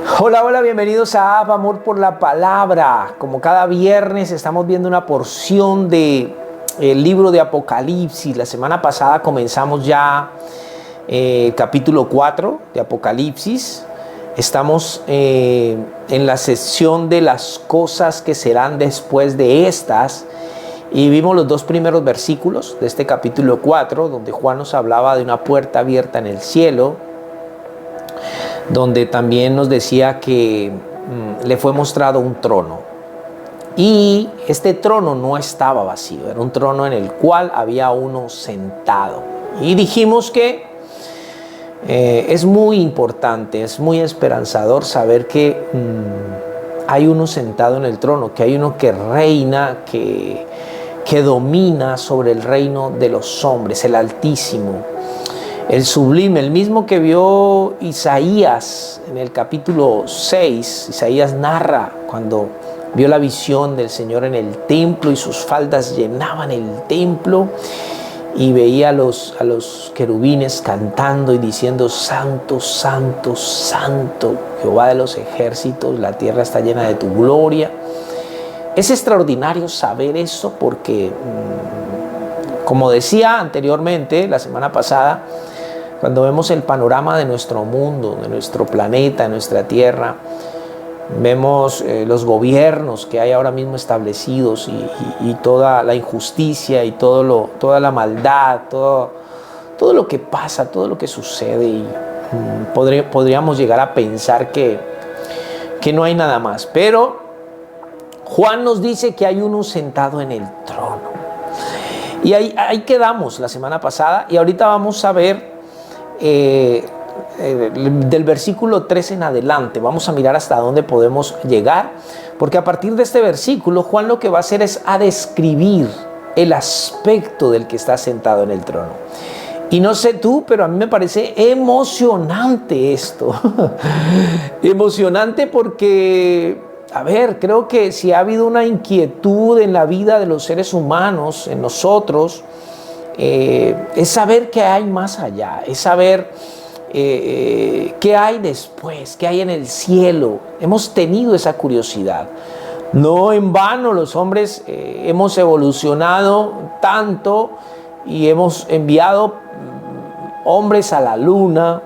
Hola, hola, bienvenidos a Amor por la Palabra. Como cada viernes estamos viendo una porción de el libro de Apocalipsis. La semana pasada comenzamos ya capítulo 4 de Apocalipsis. Estamos en la sección de las cosas que serán después de estas. Y vimos los dos primeros versículos de este capítulo 4, donde Juan nos hablaba de una puerta abierta en el cielo, donde también nos decía que le fue mostrado un trono. Y este trono no estaba vacío, era un trono en el cual había uno sentado. Y dijimos que es muy importante, es muy esperanzador saber que hay uno sentado en el trono, que hay uno que reina, que domina sobre el reino de los hombres, el Altísimo, el sublime, el mismo que vio Isaías en el capítulo 6. Isaías narra cuando vio la visión del Señor en el templo y sus faldas llenaban el templo, y veía a los querubines cantando y diciendo: Santo, Santo, Santo, Jehová de los ejércitos, la tierra está llena de tu gloria. Es extraordinario saber eso porque, como decía anteriormente, la semana pasada, cuando vemos el panorama de nuestro mundo, de nuestro planeta, de nuestra tierra, vemos los gobiernos que hay ahora mismo establecidos y toda la injusticia y toda la maldad, todo lo que pasa, todo lo que sucede, y podríamos llegar a pensar que no hay nada más. Pero Juan nos dice que hay uno sentado en el trono. Y ahí quedamos la semana pasada, y ahorita vamos a ver del versículo 3 en adelante. Vamos a mirar hasta dónde podemos llegar, porque a partir de este versículo Juan lo que va a hacer es a describir el aspecto del que está sentado en el trono. Y no sé tú, pero a mí me parece emocionante esto. Emocionante porque, a ver, creo que si ha habido una inquietud en la vida de los seres humanos, en nosotros, es saber qué hay más allá, es saber qué hay después, qué hay en el cielo. Hemos tenido esa curiosidad. No en vano los hombres hemos evolucionado tanto y hemos enviado hombres a la luna,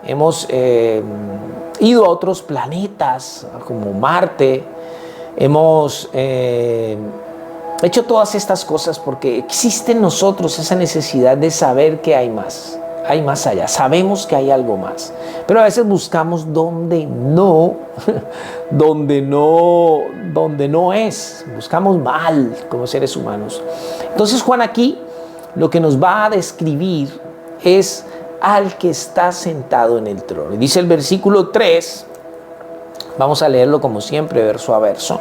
hemos ido a otros planetas como Marte, hemos hecho todas estas cosas porque existe en nosotros esa necesidad de saber que hay más allá. Sabemos que hay algo más, pero a veces buscamos donde no es, buscamos mal como seres humanos. Entonces Juan aquí lo que nos va a describir es al que está sentado en el trono. Y dice el versículo 3, vamos a leerlo como siempre, verso a verso.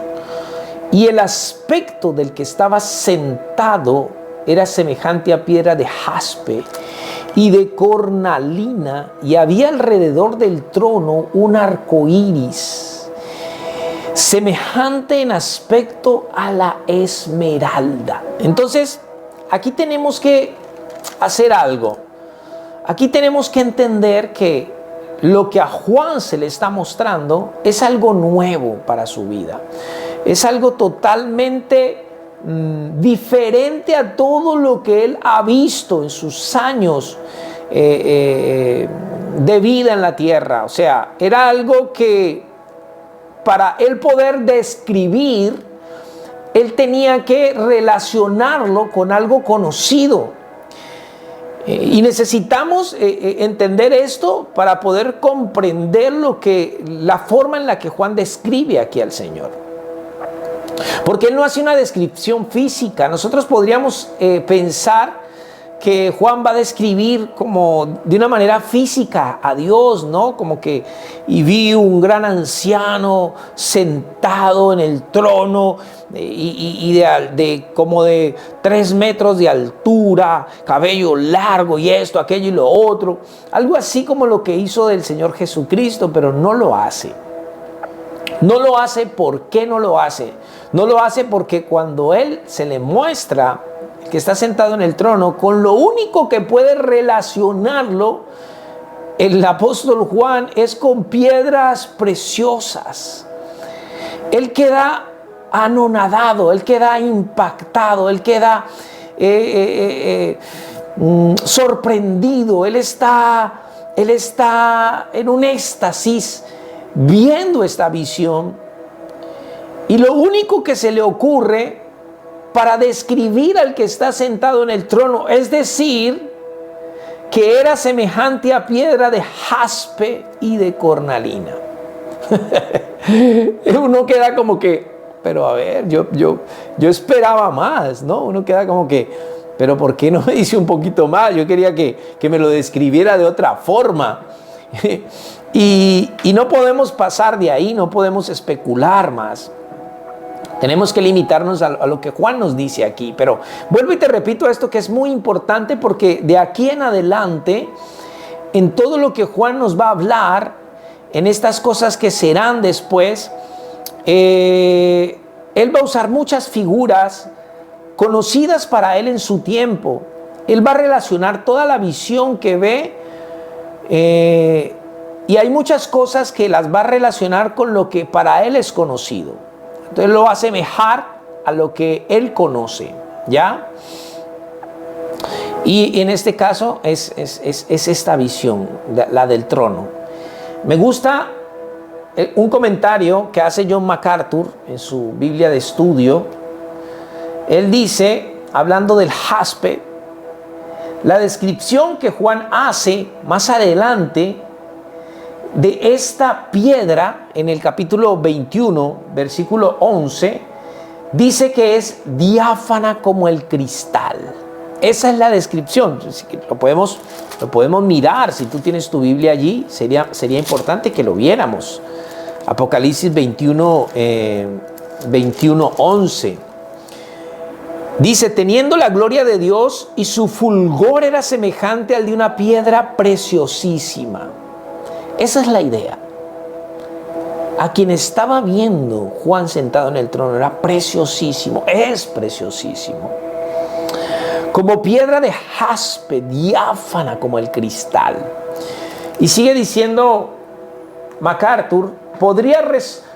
Y el aspecto del que estaba sentado era semejante a piedra de jaspe y de cornalina, y había alrededor del trono un arco iris, semejante en aspecto a la esmeralda. Entonces, aquí tenemos que hacer algo. Aquí tenemos que entender que lo que a Juan se le está mostrando es algo nuevo para su vida. Es algo totalmente diferente a todo lo que él ha visto en sus años de vida en la tierra. O sea, era algo que para él poder describir, él tenía que relacionarlo con algo conocido. Y necesitamos entender esto para poder comprender la forma en la que Juan describe aquí al Señor. Porque él no hace una descripción física. Nosotros podríamos pensar que Juan va a describir como de una manera física a Dios, ¿no? Como que y vi un gran anciano sentado en el trono como de 3 metros de altura, cabello largo y esto, aquello y lo otro. Algo así como lo que hizo del Señor Jesucristo, pero no lo hace. No lo hace. ¿Por qué no lo hace? No lo hace porque cuando Él se le muestra que está sentado en el trono, con lo único que puede relacionarlo el apóstol Juan es con piedras preciosas. Él queda anonadado, él queda impactado, él queda sorprendido, él está en un éxtasis viendo esta visión. Y lo único que se le ocurre para describir al que está sentado en el trono es decir que era semejante a piedra de jaspe y de cornalina. Uno queda como que, pero a ver, yo esperaba más, ¿no? Uno queda como que, pero ¿por qué no me dice un poquito más? Yo quería que me lo describiera de otra forma. Y no podemos pasar de ahí, no podemos especular más. Tenemos que limitarnos a lo que Juan nos dice aquí. Pero vuelvo y te repito esto que es muy importante, porque de aquí en adelante, en todo lo que Juan nos va a hablar, en estas cosas que serán después, él va a usar muchas figuras conocidas para él en su tiempo. Él va a relacionar toda la visión que ve, y hay muchas cosas que las va a relacionar con lo que para él es conocido. Entonces lo va a asemejar a lo que él conoce, ¿ya? Y en este caso es esta visión, la del trono. Me gusta un comentario que hace John MacArthur en su Biblia de estudio. Él dice, hablando del jaspe, la descripción que Juan hace más adelante de esta piedra en el capítulo 21, versículo 11, dice que es diáfana como el cristal. Esa es la descripción. Lo podemos mirar. Si tú tienes tu Biblia allí, sería importante que lo viéramos. Apocalipsis 21, 11. Dice, teniendo la gloria de Dios, y su fulgor era semejante al de una piedra preciosísima. Esa es la idea. A quien estaba viendo Juan sentado en el trono era preciosísimo, es preciosísimo. Como piedra de jaspe, diáfana como el cristal. Y sigue diciendo MacArthur, podría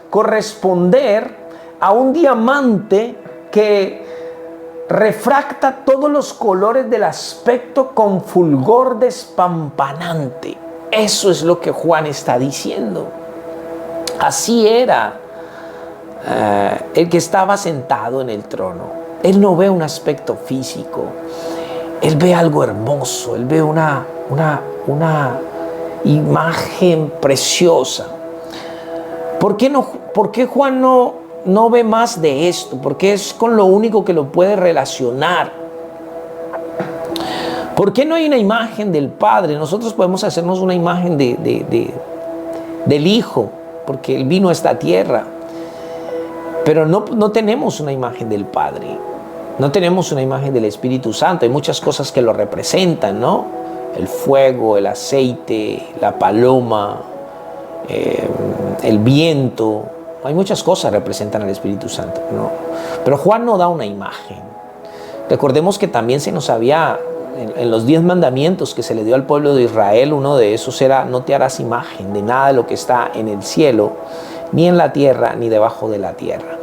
corresponder a un diamante que refracta todos los colores del aspecto con fulgor despampanante. Eso es lo que Juan está diciendo. Así era el que estaba sentado en el trono. Él no ve un aspecto físico, él ve algo hermoso, él ve una imagen preciosa. ¿Por qué Juan no ve más de esto? Porque es con lo único que lo puede relacionar. ¿Por qué no hay una imagen del Padre? Nosotros podemos hacernos una imagen del Hijo, porque Él vino a esta tierra. Pero no tenemos una imagen del Padre. No tenemos una imagen del Espíritu Santo. Hay muchas cosas que lo representan, ¿no? El fuego, el aceite, la paloma, el viento. Hay muchas cosas que representan al Espíritu Santo, ¿no? Pero Juan no da una imagen. Recordemos que también se nos había, en los 10 mandamientos que se le dio al pueblo de Israel, uno de esos era: no te harás imagen de nada de lo que está en el cielo, ni en la tierra, ni debajo de la tierra.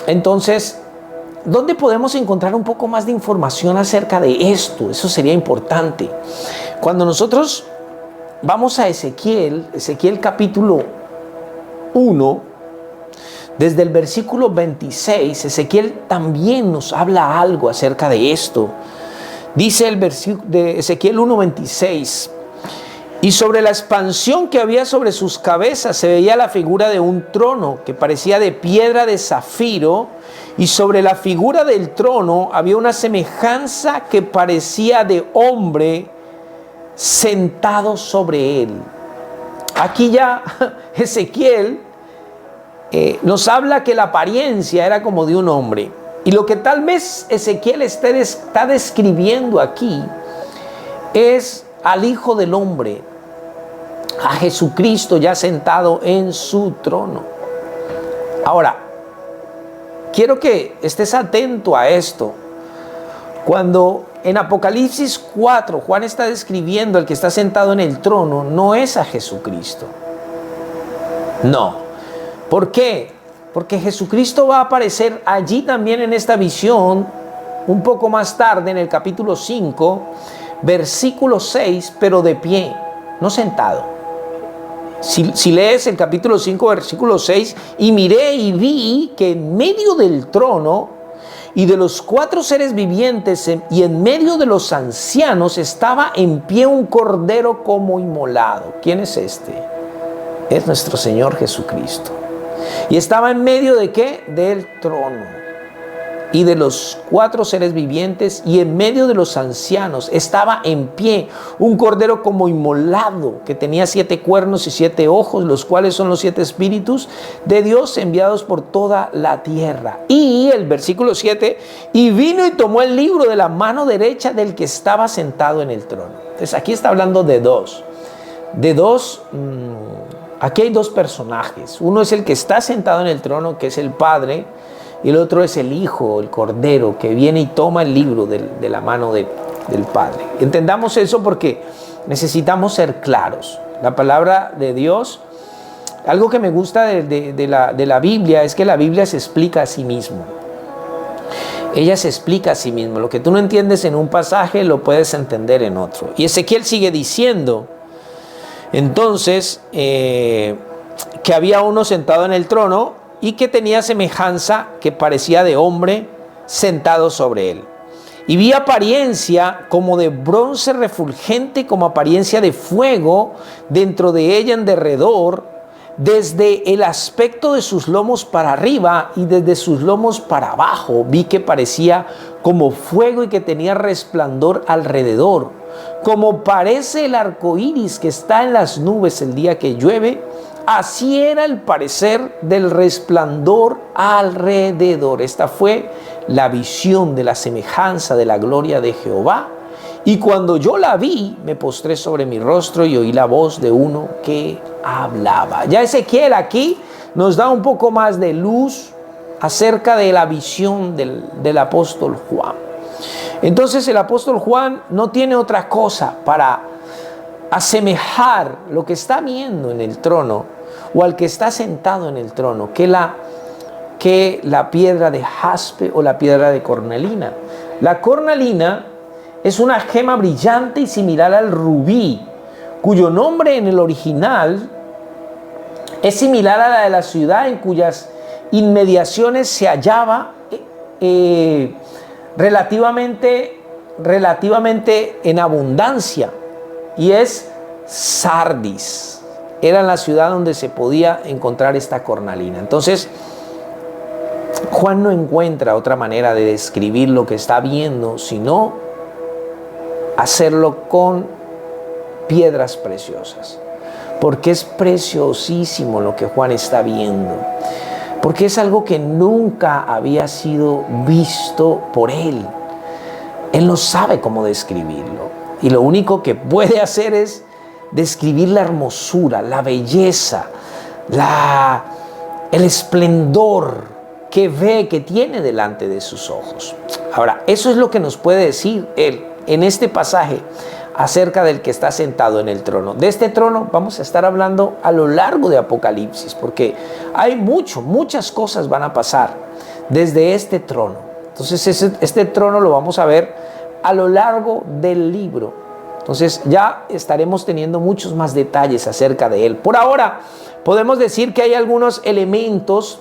Entonces, ¿dónde podemos encontrar un poco más de información acerca de esto? Eso sería importante. Cuando nosotros vamos a Ezequiel capítulo 1, desde el versículo 26, Ezequiel también nos habla algo acerca de esto. Dice el versículo de Ezequiel 1:26: y sobre la expansión que había sobre sus cabezas se veía la figura de un trono que parecía de piedra de zafiro, y sobre la figura del trono había una semejanza que parecía de hombre sentado sobre él. Aquí ya Ezequiel nos habla que la apariencia era como de un hombre. Y lo que tal vez Ezequiel está describiendo aquí es al Hijo del Hombre, a Jesucristo ya sentado en su trono. Ahora, quiero que estés atento a esto. Cuando en Apocalipsis 4, Juan está describiendo al que está sentado en el trono, no es a Jesucristo. No. ¿Por qué? Porque Jesucristo va a aparecer allí también en esta visión, un poco más tarde, en el capítulo 5, versículo 6, pero de pie, no sentado. Si lees el capítulo 5, versículo 6, y miré y vi que en medio del trono y de los 4 seres vivientes y en medio de los ancianos estaba en pie un cordero como inmolado. ¿Quién es este? Es nuestro Señor Jesucristo. Y estaba en medio ¿de qué? Del trono. Y de los 4 seres vivientes y en medio de los ancianos estaba en pie un cordero como inmolado, que tenía 7 cuernos y 7 ojos, los cuales son los 7 espíritus de Dios enviados por toda la tierra. Y el versículo 7, y vino y tomó el libro de la mano derecha del que estaba sentado en el trono. Entonces aquí está hablando de dos. Aquí hay 2 personajes. Uno es el que está sentado en el trono, que es el Padre, y el otro es el Hijo, el Cordero, que viene y toma el libro de la mano del Padre. Entendamos eso porque necesitamos ser claros. La palabra de Dios, algo que me gusta de la Biblia es que la Biblia se explica a sí mismo. Ella se explica a sí mismo. Lo que tú no entiendes en un pasaje lo puedes entender en otro. Y Ezequiel sigue diciendo, entonces, que había uno sentado en el trono y que tenía semejanza que parecía de hombre sentado sobre él. Y vi apariencia como de bronce refulgente, como apariencia de fuego dentro de ella en derredor, desde el aspecto de sus lomos para arriba y desde sus lomos para abajo. Vi que parecía como fuego y que tenía resplandor alrededor, como parece el arco iris que está en las nubes el día que llueve. Así era el parecer del resplandor alrededor. Esta fue la visión de la semejanza de la gloria de Jehová. Y cuando yo la vi, me postré sobre mi rostro y oí la voz de uno que hablaba. Ya Ezequiel aquí nos da un poco más de luz acerca de la visión del apóstol Juan. Entonces el apóstol Juan no tiene otra cosa para asemejar lo que está viendo en el trono o al que está sentado en el trono que la piedra de jaspe o la piedra de cornalina. La cornalina es una gema brillante y similar al rubí, cuyo nombre en el original es similar a la de la ciudad en cuyas inmediaciones se hallaba relativamente en abundancia, y es Sardis. Era la ciudad donde se podía encontrar esta cornalina. Entonces, Juan no encuentra otra manera de describir lo que está viendo, sino hacerlo con piedras preciosas. Porque es preciosísimo lo que Juan está viendo. Porque es algo que nunca había sido visto por él. Él no sabe cómo describirlo. Y lo único que puede hacer es describir la hermosura, la belleza, el esplendor que ve, que tiene delante de sus ojos. Ahora, eso es lo que nos puede decir él en este pasaje acerca del que está sentado en el trono. De este trono vamos a estar hablando a lo largo de Apocalipsis, porque hay muchas cosas van a pasar desde este trono. Entonces este trono lo vamos a ver a lo largo del libro. Entonces ya estaremos teniendo muchos más detalles acerca de él. Por ahora podemos decir que hay algunos elementos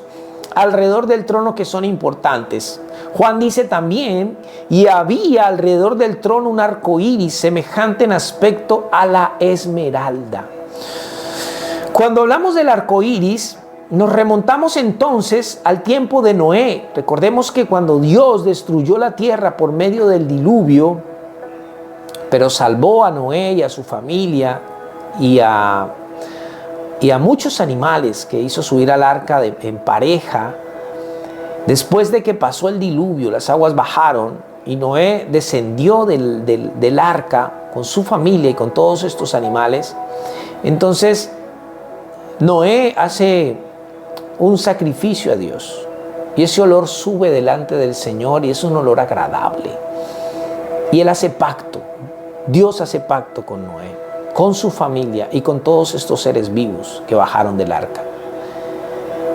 alrededor del trono que son importantes. Juan dice también, y había alrededor del trono un arco iris semejante en aspecto a la esmeralda. Cuando hablamos del arco iris, nos remontamos entonces al tiempo de Noé. Recordemos que cuando Dios destruyó la tierra por medio del diluvio, pero salvó a Noé y a su familia y a muchos animales que hizo subir al arca en pareja. Después de que pasó el diluvio, las aguas bajaron y Noé descendió del arca con su familia y con todos estos animales. Entonces Noé hace un sacrificio a Dios y ese olor sube delante del Señor y es un olor agradable. Y él hace pacto. Dios hace pacto con Noé, con su familia y con todos estos seres vivos que bajaron del arca.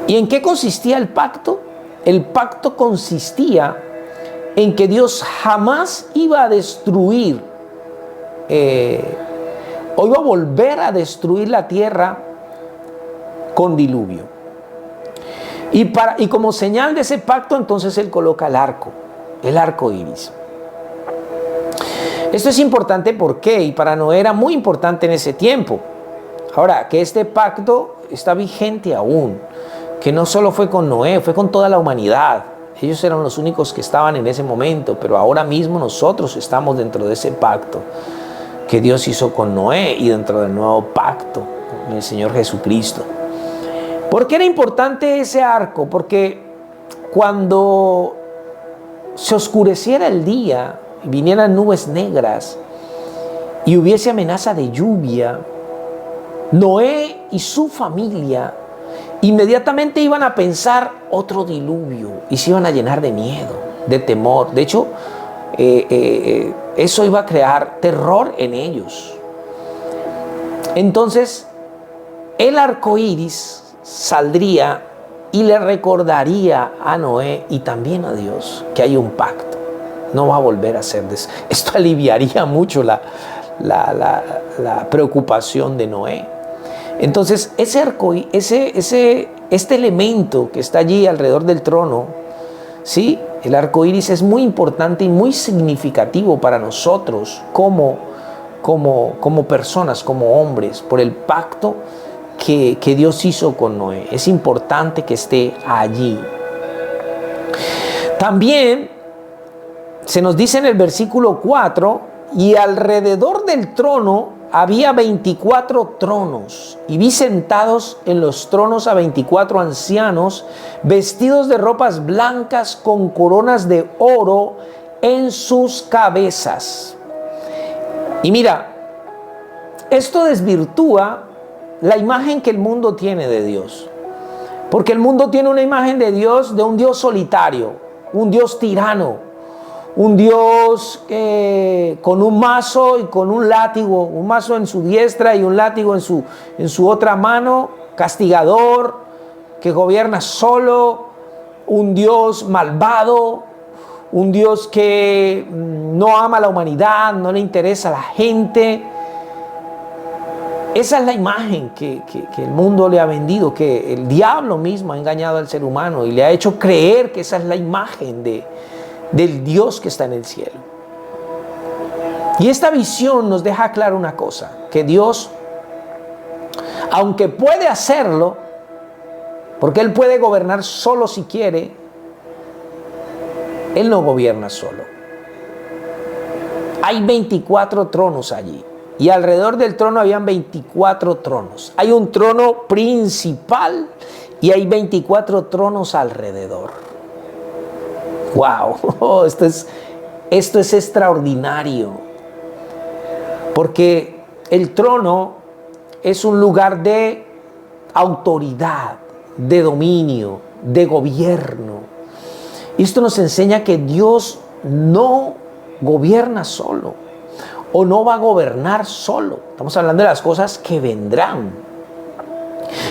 ¿Y en qué consistía el pacto? El pacto consistía en que Dios jamás iba a destruir o iba a volver a destruir la tierra con diluvio. Y como señal de ese pacto, entonces él coloca el arco iris. Esto es importante, ¿por qué? Y para Noé era muy importante en ese tiempo. Ahora, que este pacto está vigente aún, que no solo fue con Noé, fue con toda la humanidad. Ellos eran los únicos que estaban en ese momento, pero ahora mismo nosotros estamos dentro de ese pacto que Dios hizo con Noé y dentro del nuevo pacto con el Señor Jesucristo. ¿Por qué era importante ese arco? Porque cuando se oscureciera el día, vinieran nubes negras y hubiese amenaza de lluvia, Noé y su familia inmediatamente iban a pensar otro diluvio y se iban a llenar de miedo, de temor. De hecho, eso iba a crear terror en ellos. Entonces, el arco iris saldría y le recordaría a Noé y también a Dios que hay un pacto. No va a volver a hacer eso. Esto aliviaría mucho la preocupación de Noé. Entonces, este elemento que está allí alrededor del trono, ¿sí? El arco iris es muy importante y muy significativo para nosotros como personas, como hombres, por el pacto que Dios hizo con Noé. Es importante que esté allí. También se nos dice en el versículo 4, y alrededor del trono había 24 tronos, y vi sentados en los tronos a 24 ancianos, vestidos de ropas blancas con coronas de oro en sus cabezas. Y mira, esto desvirtúa la imagen que el mundo tiene de Dios. Porque el mundo tiene una imagen de Dios, de un Dios solitario, un Dios tirano, un Dios con un mazo y con un látigo, un mazo en su diestra y un látigo en su otra mano, castigador, que gobierna solo, un Dios malvado, un Dios que no ama a la humanidad, no le interesa a la gente. Esa es la imagen que el mundo le ha vendido, que el diablo mismo ha engañado al ser humano y le ha hecho creer que esa es la imagen del Dios que está en el cielo. Y esta visión nos deja claro una cosa, que Dios, aunque puede hacerlo, porque Él puede gobernar solo si quiere, Él no gobierna solo. Hay 24 tronos allí. Y alrededor del trono habían 24 tronos. Hay un trono principal y hay 24 tronos alrededor. ¡Wow! Esto es extraordinario. Porque el trono es un lugar de autoridad, de dominio, de gobierno. Y esto nos enseña que Dios no gobierna solo. O no va a gobernar solo. Estamos hablando de las cosas que vendrán,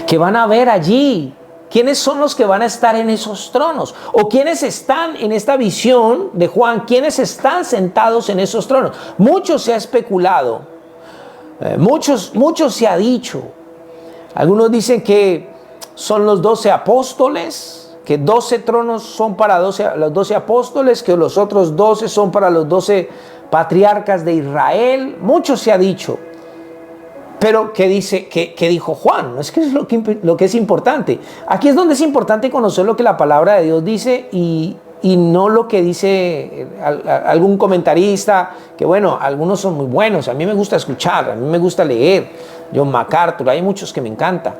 que van a haber allí. ¿Quiénes son los que van a estar en esos tronos? ¿O quiénes están en esta visión de Juan? ¿Quiénes están sentados en esos tronos? Mucho se ha especulado, mucho se ha dicho. Algunos dicen que son los 12 apóstoles, que 12 tronos son para los 12 apóstoles, que los otros 12 son para los 12 patriarcas de Israel. Mucho se ha dicho, pero ¿qué dijo Juan? Es que es lo que es importante. Aquí es donde es importante conocer lo que la palabra de Dios dice y no lo que dice algún comentarista, que bueno, algunos son muy buenos, a mí me gusta escuchar, a mí me gusta leer, John MacArthur, hay muchos que me encantan.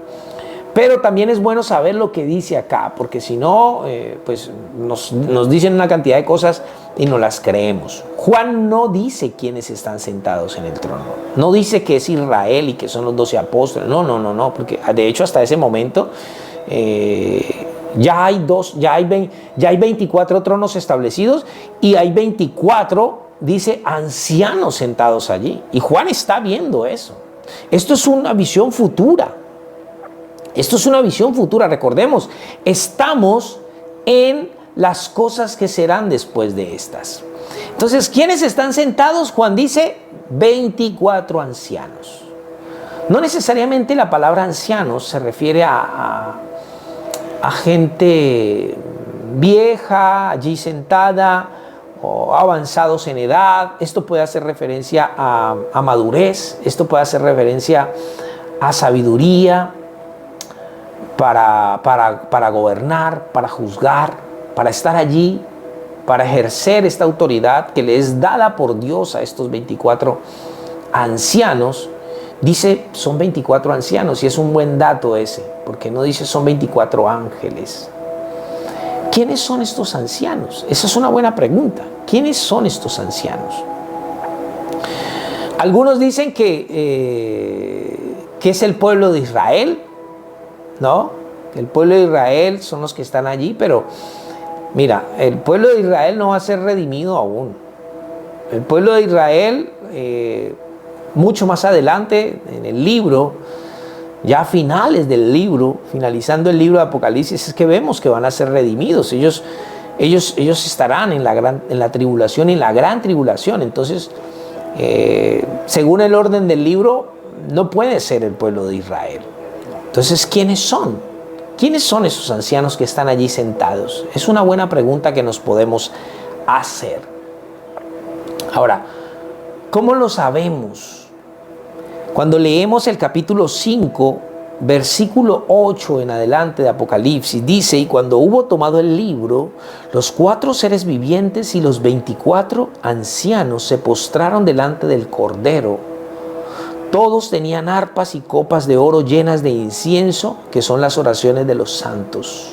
Pero también es bueno saber lo que dice acá, porque si no, pues nos dicen una cantidad de cosas y no las creemos. Juan no dice quiénes están sentados en el trono. No dice que es Israel y que son los 12 apóstoles. No, porque de hecho hasta ese momento ya hay 24 tronos establecidos y hay 24 dice ancianos sentados allí. Y Juan está viendo eso. Esto es una visión futura. Esto es una visión futura. Recordemos, estamos en las cosas que serán después de estas. Entonces, ¿quiénes están sentados? Juan dice 24 ancianos. No necesariamente la palabra ancianos se refiere a gente vieja, allí sentada, o avanzados en edad. Esto puede hacer referencia a madurez. Esto puede hacer referencia a sabiduría para gobernar, para juzgar, para estar allí, para ejercer esta autoridad que le es dada por Dios a estos 24 ancianos. Dice, son 24 ancianos, y es un buen dato ese, porque no dice son 24 ángeles. ¿Quiénes son estos ancianos? Esa es una buena pregunta. ¿Quiénes son estos ancianos? Algunos dicen que es el pueblo de Israel, ¿no? El pueblo de Israel son los que están allí, pero mira, el pueblo de Israel no va a ser redimido aún. El pueblo de Israel, mucho más adelante en el libro, ya a finales del libro, finalizando el libro de Apocalipsis, es que vemos que van a ser redimidos. Ellos estarán en la tribulación, en la gran tribulación. Entonces, según el orden del libro, no puede ser el pueblo de Israel. Entonces, ¿quiénes son? ¿Quiénes son esos ancianos que están allí sentados? Es una buena pregunta que nos podemos hacer. Ahora, ¿cómo lo sabemos? Cuando leemos el capítulo 5, versículo 8 en adelante de Apocalipsis, dice: y cuando hubo tomado el libro, los 4 seres vivientes y los 24 ancianos se postraron delante del Cordero. Todos tenían arpas y copas de oro llenas de incienso, que son las oraciones de los santos.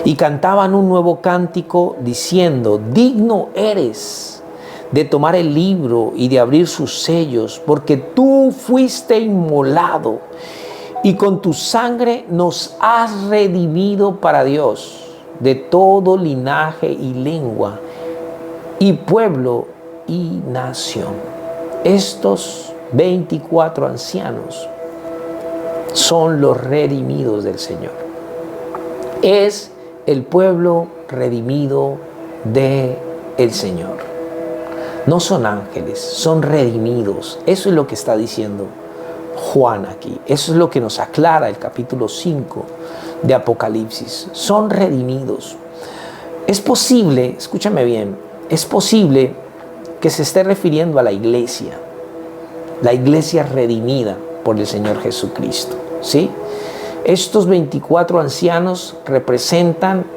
Y cantaban un nuevo cántico diciendo: digno eres de tomar el libro y de abrir sus sellos, porque tú fuiste inmolado y con tu sangre nos has redimido para Dios de todo linaje y lengua y pueblo y nación. Estos 24 ancianos son los redimidos del Señor. Es el pueblo redimido del Señor. No son ángeles, son redimidos. Eso es lo que está diciendo Juan aquí. Eso es lo que nos aclara el capítulo 5 de Apocalipsis. Son redimidos. Es posible, escúchame bien, es posible que se esté refiriendo a la iglesia redimida por el Señor Jesucristo, ¿sí? Estos 24 ancianos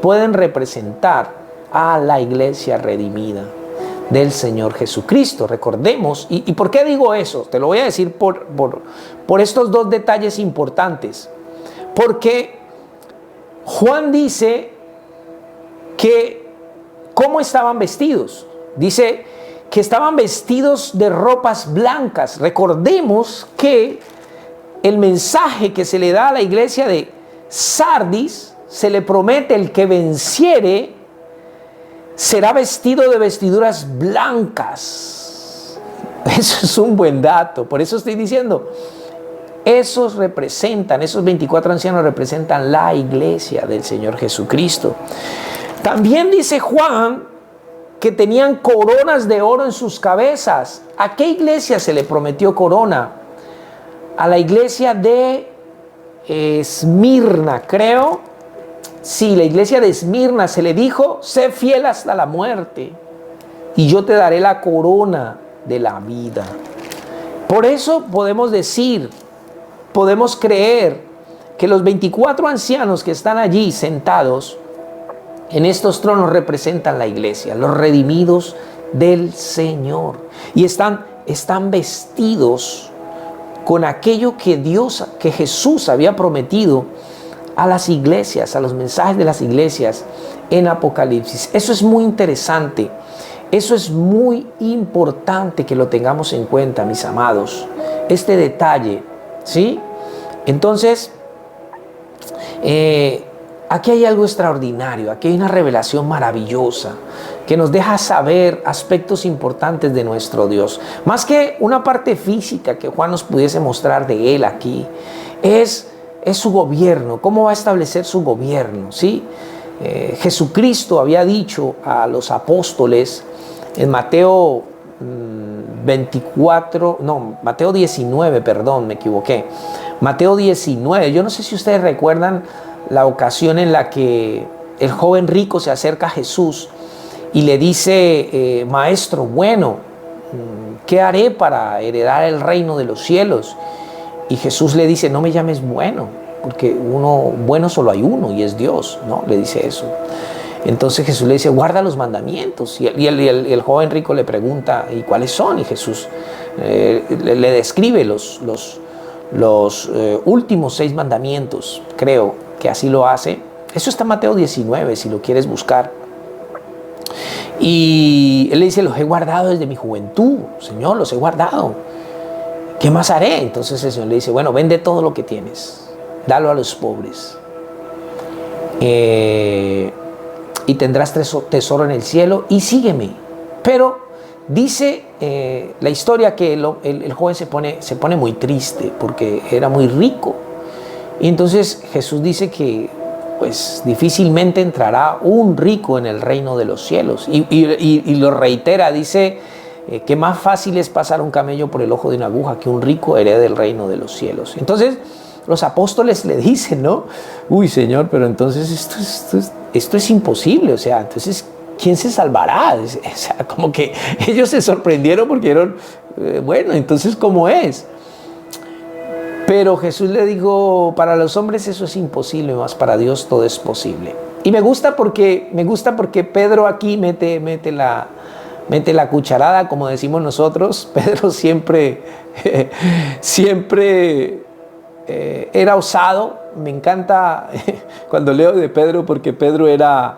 pueden representar a la iglesia redimida del Señor Jesucristo. Recordemos, ¿y por qué digo eso? Te lo voy a decir por estos dos detalles importantes. Porque Juan dice que cómo estaban vestidos. Dice que estaban vestidos de ropas blancas. Recordemos que el mensaje que se le da a la iglesia de Sardis, se le promete: el que venciere será vestido de vestiduras blancas. Eso es un buen dato. Por eso estoy diciendo, esos 24 ancianos representan la iglesia del Señor Jesucristo. También dice Juan que tenían coronas de oro en sus cabezas. ¿A qué iglesia se le prometió corona? A la iglesia de Esmirna, creo. Sí, la iglesia de Esmirna se le dijo: sé fiel hasta la muerte y yo te daré la corona de la vida. Por eso podemos decir, podemos creer que los 24 ancianos que están allí sentados en estos tronos representan la iglesia, los redimidos del Señor. Y están vestidos con aquello que Jesús había prometido a las iglesias, a los mensajes de las iglesias en Apocalipsis. Eso es muy interesante. Eso es muy importante que lo tengamos en cuenta, mis amados. Este detalle, ¿sí? Entonces, aquí hay algo extraordinario, aquí hay una revelación maravillosa que nos deja saber aspectos importantes de nuestro Dios. Más que una parte física que Juan nos pudiese mostrar de Él aquí, es su gobierno, cómo va a establecer su gobierno, ¿sí? Jesucristo había dicho a los apóstoles en Mateo 19, perdón, me equivoqué. Mateo 19, yo no sé si ustedes recuerdan la ocasión en la que el joven rico se acerca a Jesús y le dice, maestro, bueno, ¿qué haré para heredar el reino de los cielos? Y Jesús le dice, no me llames bueno, porque bueno solo hay uno y es Dios, ¿no? Le dice eso. Entonces Jesús le dice, guarda los mandamientos. Y el joven rico le pregunta, ¿y cuáles son? Y Jesús le describe los últimos 6 mandamientos, creo que así lo hace. Eso está en Mateo 19, si lo quieres buscar. Y él le dice, los he guardado desde mi juventud, Señor, los he guardado. ¿Qué más haré? Entonces el Señor le dice, bueno, vende todo lo que tienes, dalo a los pobres. Y tendrás tesoro en el cielo y sígueme. Pero dice la historia que el joven se pone muy triste porque era muy rico. Y entonces Jesús dice que pues difícilmente entrará un rico en el reino de los cielos. Y lo reitera, dice que más fácil es pasar un camello por el ojo de una aguja que un rico herede el reino de los cielos. Entonces los apóstoles le dicen, ¿no? Uy, Señor, pero entonces esto es imposible. O sea, entonces, ¿quién se salvará? O sea, como que ellos se sorprendieron porque dijeron, bueno, entonces, ¿cómo es? Pero Jesús le dijo, para los hombres eso es imposible, mas para Dios todo es posible. Y me gusta porque Pedro aquí mete la cucharada, como decimos nosotros. Pedro siempre era osado. Me encanta cuando leo de Pedro porque Pedro era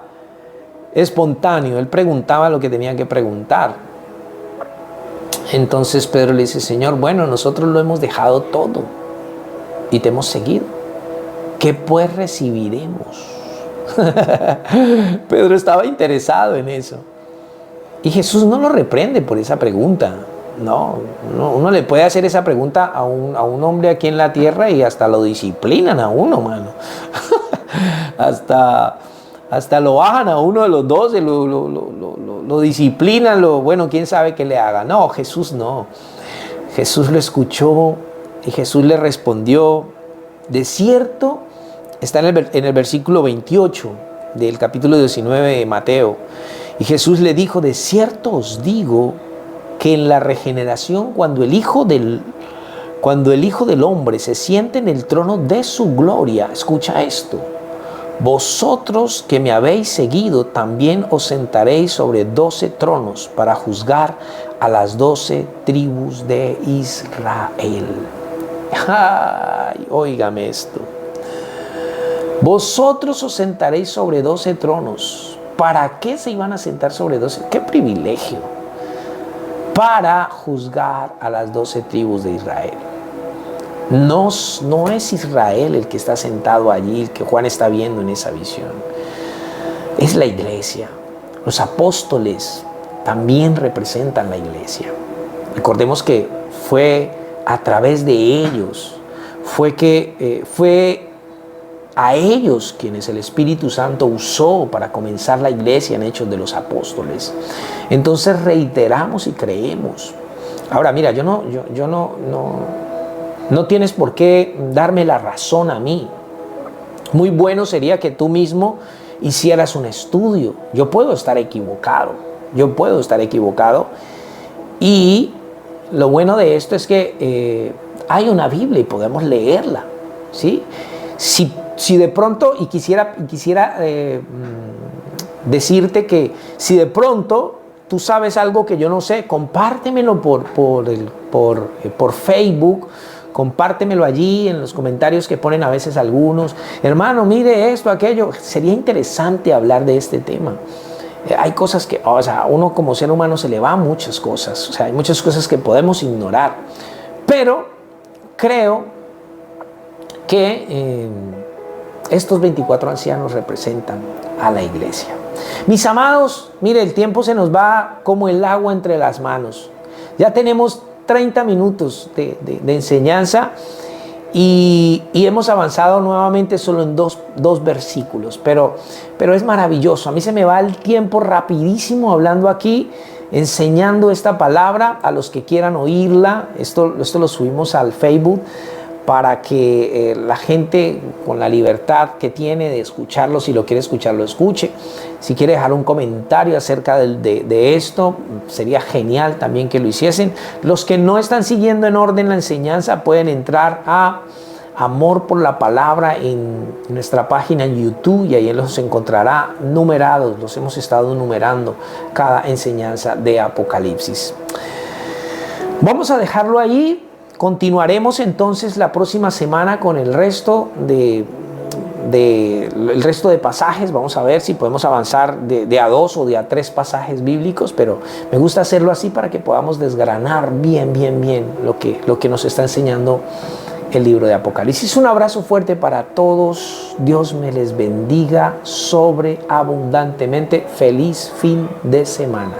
espontáneo. Él preguntaba lo que tenía que preguntar. Entonces Pedro le dice, Señor, bueno, nosotros lo hemos dejado todo y te hemos seguido. ¿Qué pues recibiremos? Pedro estaba interesado en eso. Y Jesús no lo reprende por esa pregunta. No, uno le puede hacer esa pregunta a un hombre aquí en la tierra y hasta lo disciplinan a uno, mano. hasta lo bajan a uno de los 12, lo disciplinan, bueno, quién sabe qué le haga. No, Jesús no. Jesús lo escuchó y Jesús le respondió, de cierto, está en el versículo 28 del capítulo 19 de Mateo. Y Jesús le dijo, de cierto os digo que en la regeneración, cuando el Hijo del Hombre se siente en el trono de su gloria, escucha esto, vosotros que me habéis seguido, también os sentaréis sobre 12 tronos para juzgar a las 12 tribus de Israel. Ay, óigame esto. Vosotros os sentaréis sobre 12 tronos. ¿Para qué se iban a sentar sobre 12? ¡Qué privilegio! Para juzgar a las 12 tribus de Israel. No es Israel el que está sentado allí, el que Juan está viendo en esa visión. Es la iglesia. Los apóstoles también representan la iglesia. Recordemos que fue a través de ellos, fue a ellos quienes el Espíritu Santo usó para comenzar la iglesia en Hechos de los Apóstoles. Entonces reiteramos y creemos. Ahora mira, no tienes por qué darme la razón a mí. Muy bueno sería que tú mismo hicieras un estudio. Yo puedo estar equivocado. Y lo bueno de esto es que hay una Biblia y podemos leerla, ¿sí? Si de pronto, y quisiera decirte que si de pronto tú sabes algo que yo no sé, compártemelo por Facebook, compártemelo allí en los comentarios que ponen a veces algunos. Hermano, mire esto, aquello. Sería interesante hablar de este tema. Hay cosas que, o sea, uno como ser humano se le va a muchas cosas. O sea, hay muchas cosas que podemos ignorar. Pero creo que Estos 24 ancianos representan a la iglesia. Mis amados, mire, el tiempo se nos va como el agua entre las manos. Ya tenemos 30 minutos de enseñanza y hemos avanzado nuevamente solo en dos versículos, pero es maravilloso. A mí se me va el tiempo rapidísimo hablando aquí, enseñando esta palabra a los que quieran oírla. Esto lo subimos al Facebook para que la gente, con la libertad que tiene de escucharlo, si lo quiere escuchar, lo escuche. Si quiere dejar un comentario acerca de esto, sería genial también que lo hiciesen. Los que no están siguiendo en orden la enseñanza pueden entrar a Amor por la Palabra en nuestra página en YouTube y ahí los encontrará numerados. Los hemos estado numerando cada enseñanza de Apocalipsis. Vamos a dejarlo ahí. Continuaremos entonces la próxima semana con el resto de pasajes. Vamos a ver si podemos avanzar de a 2 o de a 3 pasajes bíblicos, pero me gusta hacerlo así para que podamos desgranar bien lo que nos está enseñando el libro de Apocalipsis. Un abrazo fuerte para todos. Dios me les bendiga sobreabundantemente. Feliz fin de semana.